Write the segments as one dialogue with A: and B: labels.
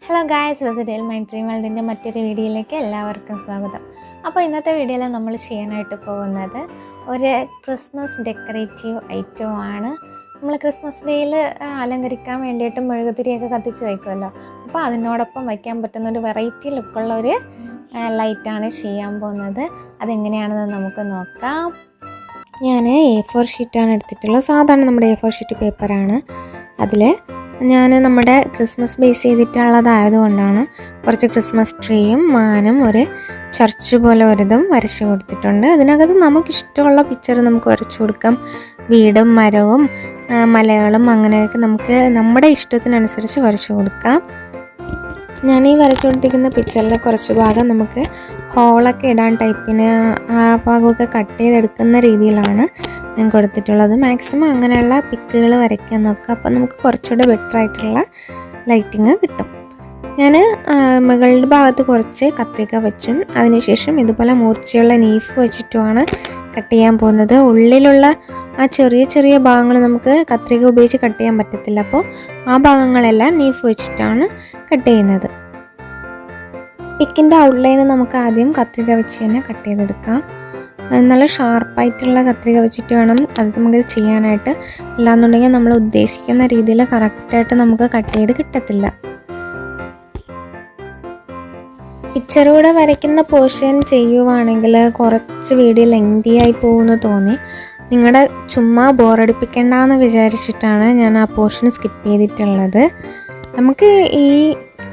A: Hello guys, വെസിറ്റൽ my dream വേൾഡിൻ്റെ മറ്റൊരു വീഡിയോയിലേക്ക് എല്ലാവർക്കും സ്വാഗതം. അപ്പോൾ ഇന്നത്തെ വീഡിയോയിൽ നമ്മൾ ചെയ്യാനായിട്ട് പോകുന്നത് ഒരു ക്രിസ്മസ് ഡെക്കറേറ്റീവ് ഐറ്റമാണ്. നമ്മൾ ക്രിസ്മസ് ഡേയിൽ അലങ്കരിക്കാൻ വേണ്ടിയിട്ട് മെഴുകുതിരിയൊക്കെ കത്തിച്ച് വയ്ക്കുമല്ലോ. അപ്പോൾ അതിനോടൊപ്പം വയ്ക്കാൻ പറ്റുന്ന ഒരു വെറൈറ്റി ലുക്കുള്ള ഒരു ലൈറ്റാണ് ചെയ്യാൻ പോകുന്നത്. അതെങ്ങനെയാണെന്ന് നമുക്ക് നോക്കാം. ഞാൻ A4 ഷീറ്റാണ് എടുത്തിട്ടുള്ളത്. സാധാരണ നമ്മുടെ A4 ഷീറ്റ് പേപ്പറാണ്. അതിൽ ഞാൻ നമ്മുടെ ക്രിസ്മസ് ബേസ് ചെയ്തിട്ടുള്ളതായതുകൊണ്ടാണ് കുറച്ച് ക്രിസ്മസ് ട്രീയും മാനും ഒരു ചർച്ച് പോലെ ഒരിതും വരച്ചു കൊടുത്തിട്ടുണ്ട്. അതിനകത്ത് നമുക്കിഷ്ടമുള്ള പിക്ചർ നമുക്ക് വരച്ചു കൊടുക്കാം. വീടും മരവും മലകളും അങ്ങനെയൊക്കെ നമുക്ക് നമ്മുടെ ഇഷ്ടത്തിനനുസരിച്ച് വരച്ചു കൊടുക്കാം. ഞാൻ ഈ വരച്ചു കൊടുത്തിരിക്കുന്ന പിക്ചറിലെ കുറച്ച് ഭാഗം നമുക്ക് ഹോളൊക്കെ ഇടാൻ ടൈപ്പിന് ആ ഭാഗമൊക്കെ കട്ട് ചെയ്തെടുക്കുന്ന രീതിയിലാണ് ഞാൻ കൊടുത്തിട്ടുള്ളത്. മാക്സിമം അങ്ങനെയുള്ള പിക്കുകൾ വരയ്ക്കാൻ നോക്കുക. അപ്പോൾ നമുക്ക് കുറച്ചുകൂടെ ബെറ്റർ ആയിട്ടുള്ള ലൈറ്റിങ് കിട്ടും. ഞാൻ മുകളുടെ ഭാഗത്ത് കുറച്ച് കത്രിക വെച്ചും അതിനുശേഷം ഇതുപോലെ മൂർച്ചയുള്ള നീഫ് വെച്ചിട്ടുമാണ് കട്ട് ചെയ്യാൻ പോകുന്നത്. ഉള്ളിലുള്ള ആ ചെറിയ ചെറിയ ഭാഗങ്ങൾ നമുക്ക് കത്രിക ഉപയോഗിച്ച് കട്ട് ചെയ്യാൻ പറ്റത്തില്ല. അപ്പോൾ ആ ഭാഗങ്ങളെല്ലാം നീഫ് വെച്ചിട്ടാണ് കട്ട് ചെയ്യുന്നത്. പിക്കിൻ്റെ ഔട്ട്ലൈന് നമുക്ക് ആദ്യം കത്രിക വെച്ച് തന്നെ കട്ട് ചെയ്തെടുക്കാം. നല്ല ഷാർപ്പായിട്ടുള്ള കത്രിക വെച്ചിട്ട് വേണം അത് നമുക്ക് ചെയ്യാനായിട്ട്. അല്ലാന്നുണ്ടെങ്കിൽ നമ്മൾ ഉദ്ദേശിക്കുന്ന രീതിയിൽ കറക്റ്റായിട്ട് നമുക്ക് കട്ട് ചെയ്ത് കിട്ടത്തില്ല. പിക്ചറൂടെ വരയ്ക്കുന്ന പോർഷൻ ചെയ്യുവാണെങ്കിൽ കുറച്ച് വീഡിയോ ലെങ്തി ആയി പോകുമെന്ന് തോന്നി. നിങ്ങളുടെ ചുമ്മാ ബോറടിപ്പിക്കേണ്ടെന്ന് വിചാരിച്ചിട്ടാണ് ഞാൻ ആ പോർഷൻ സ്കിപ്പ് ചെയ്തിട്ടുള്ളത്. നമുക്ക് ഈ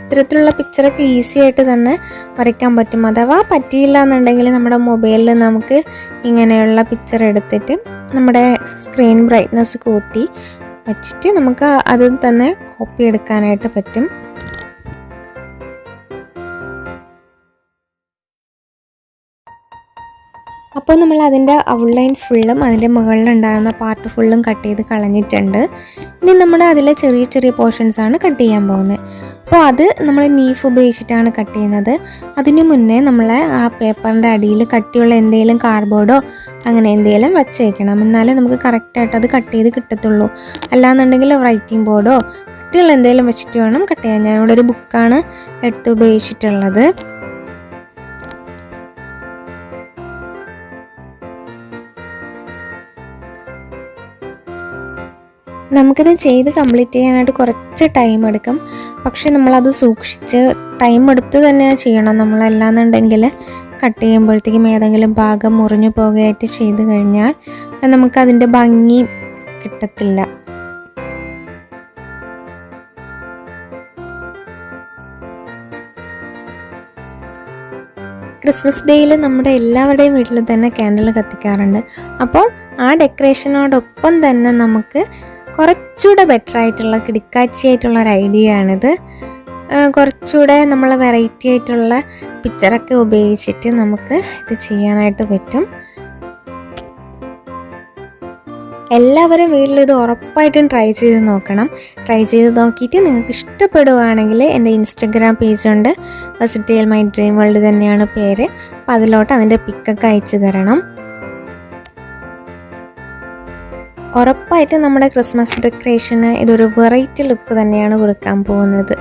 A: ഇത്തരത്തിലുള്ള പിക്ചറൊക്കെ ഈസി ആയിട്ട് തന്നെ വരയ്ക്കാൻ പറ്റും. അഥവാ പറ്റിയില്ല എന്നുണ്ടെങ്കിൽ നമ്മുടെ മൊബൈലിൽ നമുക്ക് ഇങ്ങനെയുള്ള പിക്ചർ എടുത്തിട്ട് നമ്മുടെ സ്ക്രീൻ ബ്രൈറ്റ്നസ് കൂട്ടി വച്ചിട്ട് നമുക്ക് അത് തന്നെ കോപ്പി എടുക്കാനായിട്ട് പറ്റും. അപ്പോൾ നമ്മൾ അതിൻ്റെ ഔട്ട്ലൈൻ ഫുള്ളും അതിൻ്റെ മുകളിലുണ്ടാകുന്ന പാർട്ട് ഫുള്ളും കട്ട് ചെയ്ത് കളഞ്ഞിട്ടുണ്ട്. ഇനി നമ്മൾ അതിലെ ചെറിയ ചെറിയ പോർഷൻസാണ് കട്ട് ചെയ്യാൻ പോകുന്നത്. അപ്പോൾ അത് നമ്മൾ നീഫ് ഉപയോഗിച്ചിട്ടാണ് കട്ട് ചെയ്യുന്നത്. അതിനു മുന്നേ നമ്മൾ ആ പേപ്പറിൻ്റെ അടിയിൽ കട്ടിയുള്ള എന്തെങ്കിലും കാർഡ്ബോർഡോ അങ്ങനെ എന്തെങ്കിലും വച്ച് വയ്ക്കണം. എന്നാലേ നമുക്ക് കറക്റ്റായിട്ട് അത് കട്ട് ചെയ്ത് കിട്ടത്തുള്ളൂ. അല്ലാന്നുണ്ടെങ്കിൽ റൈറ്റിംഗ് ബോർഡോ കട്ടിയുള്ള എന്തെങ്കിലും വെച്ചിട്ട് വേണം കട്ട് ചെയ്യാൻ. ഞാനിവിടെ ഒരു ബുക്കാണ് എടുത്ത് ഉപയോഗിച്ചിട്ടുള്ളത്. നമുക്കിത് ചെയ്ത് കംപ്ലീറ്റ് ചെയ്യാനായിട്ട് കുറച്ച് ടൈം എടുക്കും. പക്ഷെ നമ്മളത് സൂക്ഷിച്ച് ടൈം എടുത്ത് തന്നെ ചെയ്യണം. നമ്മളല്ലാന്നുണ്ടെങ്കിൽ കട്ട് ചെയ്യുമ്പോഴത്തേക്കും ഏതെങ്കിലും ഭാഗം മുറിഞ്ഞു പോകുകയായിട്ട് ചെയ്ത് കഴിഞ്ഞാൽ നമുക്കതിൻ്റെ ഭംഗി കിട്ടത്തില്ല. ക്രിസ്മസ് ഡേയിൽ നമ്മുടെ എല്ലാവരുടെയും വീട്ടിൽ തന്നെ ക്യാൻഡിൽ കത്തിക്കാറുണ്ട്. അപ്പോൾ ആ ഡെക്കറേഷനോടൊപ്പം തന്നെ നമുക്ക് കുറച്ചുകൂടെ ബെറ്റർ ആയിട്ടുള്ള കിടക്കാച്ചിയായിട്ടുള്ള ഒരു ഐഡിയ ആണിത്. കുറച്ചുകൂടെ നമ്മൾ വെറൈറ്റി ആയിട്ടുള്ള പിക്ചറൊക്കെ ഉപയോഗിച്ചിട്ട് നമുക്ക് ഇത് ചെയ്യാനായിട്ട് പറ്റും. എല്ലാവരും വീട്ടിൽ ഇത് ഉറപ്പായിട്ടും ട്രൈ ചെയ്ത് നോക്കണം. ട്രൈ ചെയ്ത് നോക്കിയിട്ട് നിങ്ങൾക്ക് ഇഷ്ടപ്പെടുകയാണെങ്കിൽ എൻ്റെ ഇൻസ്റ്റഗ്രാം പേജുണ്ട്, വെസിറ്റൽ മൈ ഡ്രീം വേൾഡ് തന്നെയാണ് പേര്. അപ്പോൾ അതിലോട്ട് അതിൻ്റെ പിക്കൊക്കെ അയച്ചു തരണം. ഉറപ്പായിട്ടും നമ്മുടെ ക്രിസ്മസ് ഡെക്കറേഷന് ഇതൊരു വെറൈറ്റി ലുക്ക് തന്നെയാണ് കൊടുക്കാൻ പോകുന്നത്.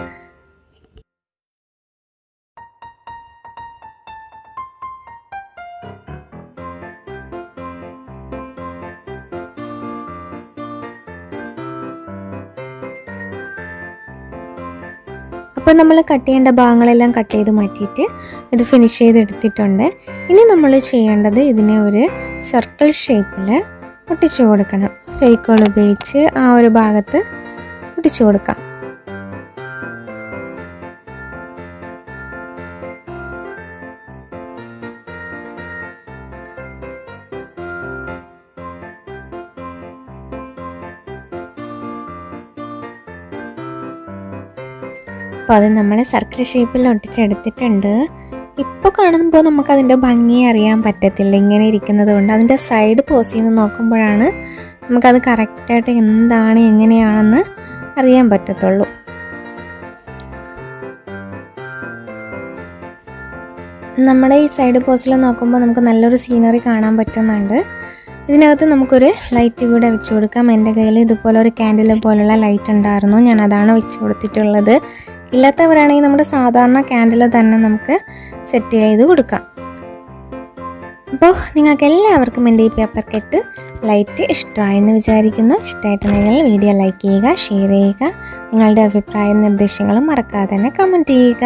A: അപ്പോൾ നമ്മൾ കട്ട് ചെയ്യേണ്ട ഭാഗങ്ങളെല്ലാം കട്ട് ചെയ്ത് മാറ്റിയിട്ട് ഇത് ഫിനിഷ് ചെയ്തെടുത്തിട്ടുണ്ട്. ഇനി നമ്മൾ ചെയ്യേണ്ടത് ഇതിനെ ഒരു സർക്കിൾ ഷേപ്പിൽ ഒട്ടിച്ചു കൊടുക്കണം. ഫെവിക്കോൾ ഉപയോഗിച്ച് ആ ഒരു ഭാഗത്ത് ഒട്ടിച്ചു കൊടുക്കാം. അപ്പോൾ അത് നമ്മൾ സർക്കിൾ ഷേപ്പിൽ ഒട്ടിച്ചെടുത്തിട്ടുണ്ട്. ഇപ്പോൾ കാണുമ്പോൾ നമുക്കതിൻ്റെ ഭംഗി അറിയാൻ പറ്റത്തില്ല ഇങ്ങനെ ഇരിക്കുന്നത് കൊണ്ട്. അതിൻ്റെ സൈഡ് പോസ് ചെയ്ത് നോക്കുമ്പോഴാണ് നമുക്കത് കറക്റ്റായിട്ട് എന്താണ് എങ്ങനെയാണെന്ന് അറിയാൻ പറ്റത്തുള്ളൂ. നമ്മുടെ ഈ സൈഡ് പോസ്റ്റിൽ നോക്കുമ്പോൾ നമുക്ക് നല്ലൊരു സീനറി കാണാൻ പറ്റുന്നുണ്ട്. ഇതിനകത്ത് നമുക്കൊരു ലൈറ്റ് കൂടെ വെച്ച് കൊടുക്കാം. എൻ്റെ കയ്യിൽ ഇതുപോലെ ഒരു ക്യാൻഡിൽ പോലുള്ള ലൈറ്റ് ഉണ്ടായിരുന്നു, ഞാൻ അതാണ് വെച്ച് കൊടുത്തിട്ടുള്ളത്. ഇല്ലാത്തവരാണെങ്കിൽ നമ്മുടെ സാധാരണ ക്യാൻഡിൽ തന്നെ നമുക്ക് സെറ്റ് ചെയ്ത് കൊടുക്കാം. അപ്പോൾ നിങ്ങൾക്ക് എല്ലാവർക്കും എൻ്റെ ഈ പേപ്പർ കട്ട് ലൈറ്റ് ഇഷ്ടമായെന്ന് വിചാരിക്കുന്നു. ഇഷ്ടമായിട്ടുണ്ടെങ്കിൽ വീഡിയോ ലൈക്ക് ചെയ്യുക, ഷെയർ ചെയ്യുക, നിങ്ങളുടെ അഭിപ്രായ നിർദ്ദേശങ്ങളും മറക്കാതെ തന്നെ കമൻറ്റ് ചെയ്യുക.